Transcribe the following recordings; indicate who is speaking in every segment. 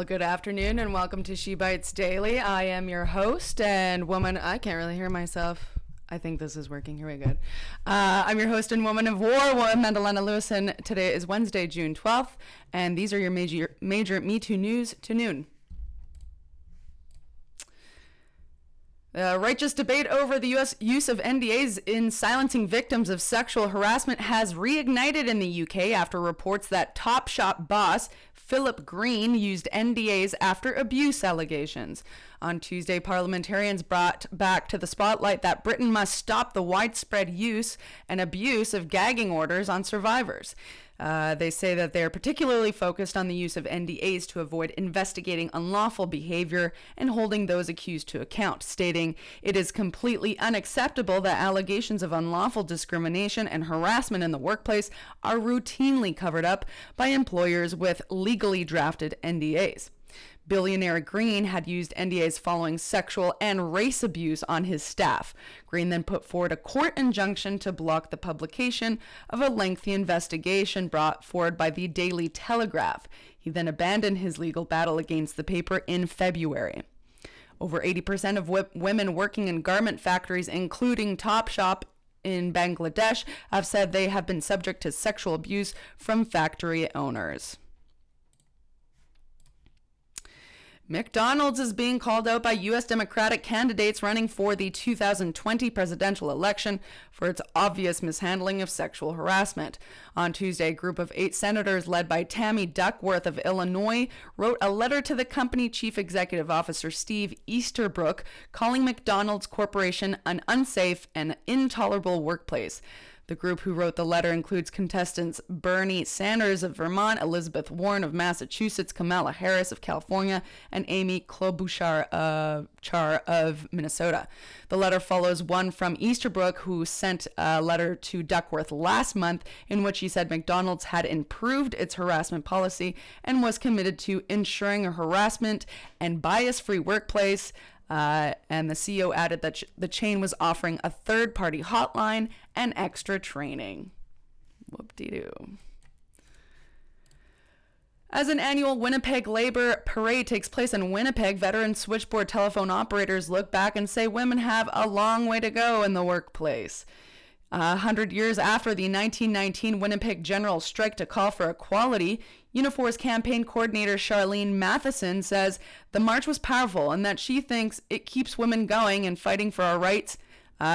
Speaker 1: Well, good afternoon and welcome to She Bites Daily. I am your host and woman. I can't really hear myself. I think this is working. Here we go. I'm your host and woman of war, Madalena Lewis, and today is Wednesday, June 12th, and these are your major Metoo news to noon. Righteous debate over the U.S. use of NDAs in silencing victims of sexual harassment has reignited in the UK after reports that Topshop boss Philip Green used NDAs after abuse allegations. On Tuesday, parliamentarians brought back to the spotlight that Britain must stop the widespread use and abuse of gagging orders on survivors. They say that they're particularly focused on the use of NDAs to avoid investigating unlawful behavior and holding those accused to account, stating it is completely unacceptable that allegations of unlawful discrimination and harassment in the workplace are routinely covered up by employers with legally drafted NDAs. Billionaire Green had used NDAs following sexual and race abuse on his staff. Green then put forward a court injunction to block the publication of a lengthy investigation brought forward by the Daily Telegraph. He then abandoned his legal battle against the paper in February. Over 80% of women working in garment factories, including Topshop in Bangladesh, have said they have been subject to sexual abuse from factory owners. Mcdonalds is being called out by U.S. Democratic candidates running for the 2020 presidential election for its obvious mishandling of sexual harassment. On Tuesday, a group of 8 senators led by Tammy Duckworth of Illinois wrote a letter to the company chief executive officer Steve Easterbrook calling McDonald's Corporation an unsafe and intolerable workplace. The group who wrote the letter includes contestants Bernie Sanders of Vermont, Elizabeth Warren of Massachusetts, Kamala Harris of California, and Amy Klobuchar of Minnesota. The letter follows one from Easterbrook, who sent a letter to Duckworth last month in which he said McDonald's had improved its harassment policy and was committed to ensuring a harassment and bias-free workplace. And the CEO added that the chain was offering a third-party hotline and extra training. Whoop-de-doo. As an annual Winnipeg Labor Parade takes place in Winnipeg, veteran switchboard telephone operators look back and say women have a long way to go in the workplace. 100 years after the 1919 Winnipeg General Strike to call for equality, Unifor's campaign coordinator Charlene Matheson says the march was powerful and that she thinks it keeps women going and fighting for our rights,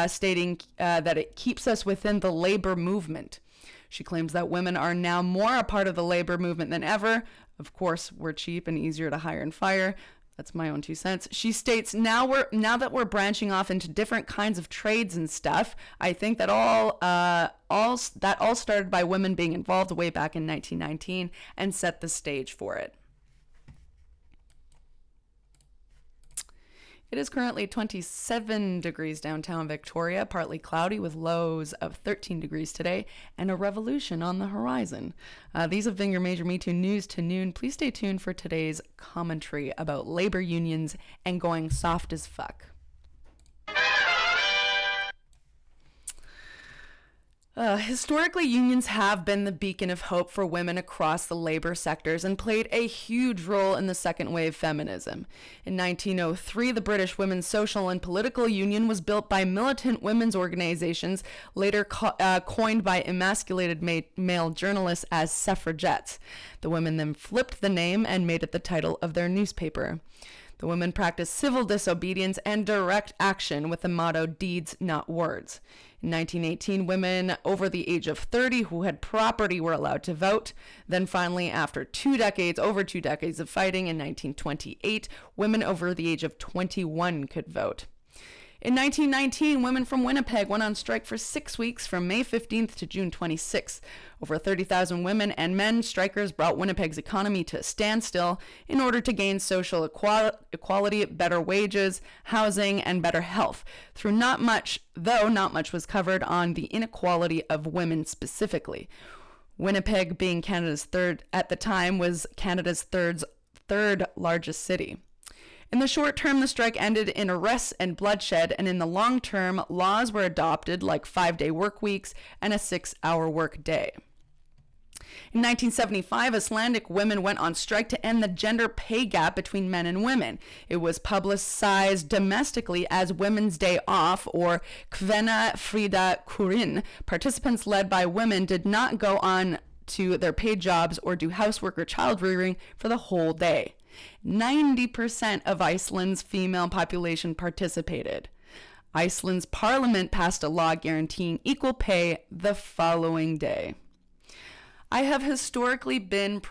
Speaker 1: stating that it keeps us within the labor movement. She claims that women are now more a part of the labor movement than ever. Of course, we're cheap and easier to hire and fire. That's my own 2 cents. She states, now that we're branching off into different kinds of trades and stuff, I think that all started by women being involved way back in 1919 and set the stage for it. It is currently 27 degrees downtown Victoria, partly cloudy with lows of 13 degrees today, and a revolution on the horizon. These have been your major Me Too news to noon. Please stay tuned for today's commentary about labor unions and going soft as fuck. Historically, unions have been the beacon of hope for women across the labor sectors and played a huge role in the second wave feminism. In 1903, the British Women's Social and Political Union was built by militant women's organizations, later coined by emasculated male journalists as suffragettes. The women then flipped the name and made it the title of their newspaper. The women practiced civil disobedience and direct action with the motto, deeds, not words. In 1918, women over the age of 30 who had property were allowed to vote. Then finally, after over 2 decades of fighting, in 1928, women over the age of 21 could vote. In 1919, women from Winnipeg went on strike for 6 weeks from May 15th to June 26th. Over 30,000 women and men strikers brought Winnipeg's economy to a standstill in order to gain social equality, better wages, housing, and better health. Though not much was covered on the inequality of women specifically. Winnipeg, being Canada's third largest city. In the short term, the strike ended in arrests and bloodshed, and in the long term, laws were adopted like 5-day work weeks and a 6-hour work day. In 1975, Icelandic women went on strike to end the gender pay gap between men and women. It was publicized domestically as Women's Day Off, or Kvenna Frida Kurin. Participants led by women did not go on to their paid jobs or do housework or child rearing for the whole day. 90% of Iceland's female population participated. Iceland's parliament passed a law guaranteeing equal pay the following day. I have historically been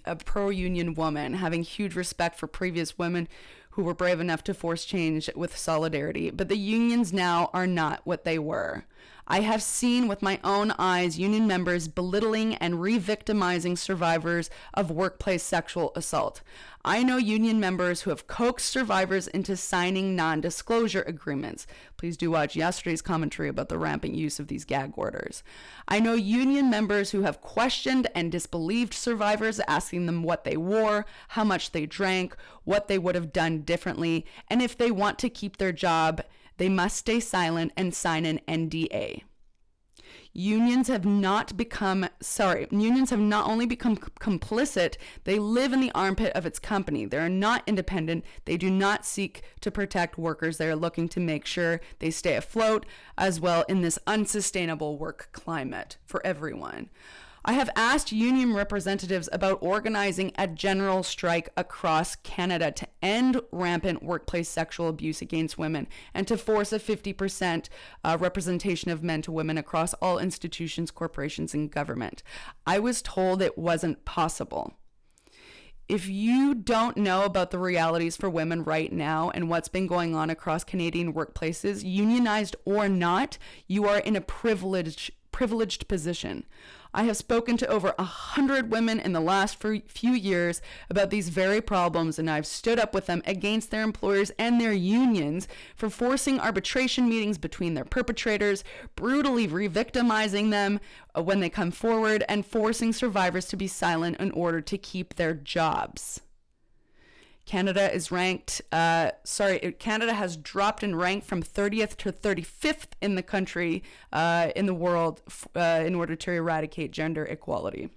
Speaker 1: a pro-union woman, having huge respect for previous women who were brave enough to force change with solidarity, but the unions now are not what they were. I have seen with my own eyes union members belittling and re-victimizing survivors of workplace sexual assault. I know union members who have coaxed survivors into signing non-disclosure agreements. Please do watch yesterday's commentary about the rampant use of these gag orders. I know union members who have questioned and disbelieved survivors, asking them what they wore, how much they drank, what they would have done differently, and if they want to keep their job, they must stay silent and sign an NDA. Unions have not only become complicit, they live in the armpit of its company. They are not independent. They do not seek to protect workers. They are looking to make sure they stay afloat as well in this unsustainable work climate for everyone. I have asked union representatives about organizing a general strike across Canada to end rampant workplace sexual abuse against women and to force a 50% representation of men to women across all institutions, corporations, and government. I was told it wasn't possible. If you don't know about the realities for women right now and what's been going on across Canadian workplaces, unionized or not, you are in a privileged position. I have spoken to over 100 women in the last few years about these very problems, and I've stood up with them against their employers and their unions for forcing arbitration meetings between their perpetrators, brutally re-victimizing them when they come forward, and forcing survivors to be silent in order to keep their jobs. Canada has dropped in rank from 30th to 35th in the country, in the world, in order to eradicate gender equality.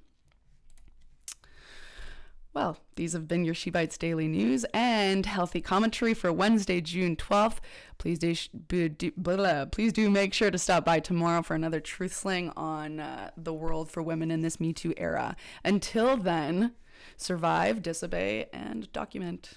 Speaker 1: Well, these have been your She Bites Daily News and Healthy Commentary for Wednesday, June 12th. Please do make sure to stop by tomorrow for another truth sling on the world for women in this Metoo era. Until then, survive, disobey, and document.